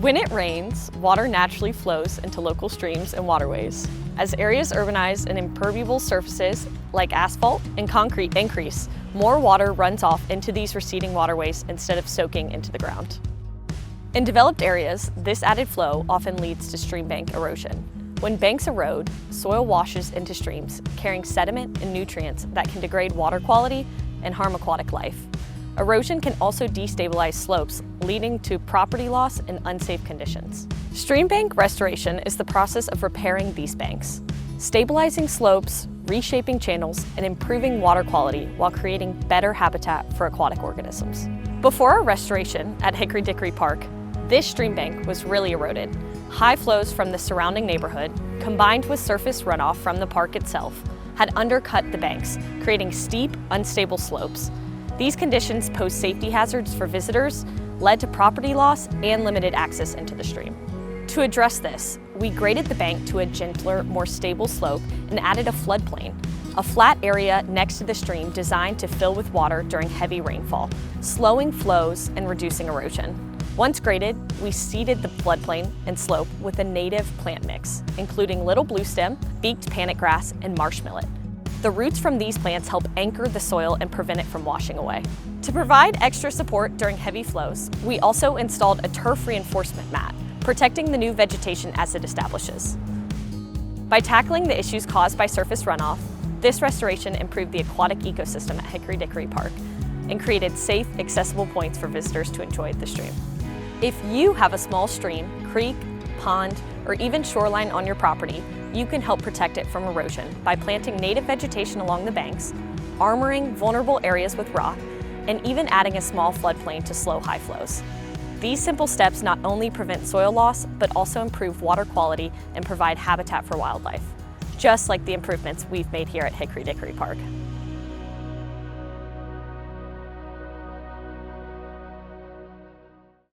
When it rains, water naturally flows into local streams and waterways. As areas urbanize and impermeable surfaces like asphalt and concrete increase, more water runs off into these receding waterways instead of soaking into the ground. In developed areas, this added flow often leads to streambank erosion. When banks erode, soil washes into streams, carrying sediment and nutrients that can degrade water quality and harm aquatic life. Erosion can also destabilize slopes, leading to property loss and unsafe conditions. Streambank restoration is the process of repairing these banks, stabilizing slopes, reshaping channels, and improving water quality while creating better habitat for aquatic organisms. Before our restoration at Hickory Dickory Park, this streambank was really eroded. High flows from the surrounding neighborhood, combined with surface runoff from the park itself, had undercut the banks, creating steep, unstable slopes. These conditions posed safety hazards for visitors, led to property loss, and limited access into the stream. To address this, we graded the bank to a gentler, more stable slope and added a floodplain, a flat area next to the stream designed to fill with water during heavy rainfall, slowing flows and reducing erosion. Once graded, we seeded the floodplain and slope with a native plant mix, including little bluestem, beaked panic grass, and marsh millet. The roots from these plants help anchor the soil and prevent it from washing away. To provide extra support during heavy flows, we also installed a turf reinforcement mat, protecting the new vegetation as it establishes. By tackling the issues caused by surface runoff, this restoration improved the aquatic ecosystem at Hickory Dickory Park and created safe, accessible points for visitors to enjoy the stream. If you have a small stream, creek, pond, or even shoreline on your property, you can help protect it from erosion by planting native vegetation along the banks, armoring vulnerable areas with rock, and even adding a small floodplain to slow high flows. These simple steps not only prevent soil loss, but also improve water quality and provide habitat for wildlife, just like the improvements we've made here at Hickory Dickory Park.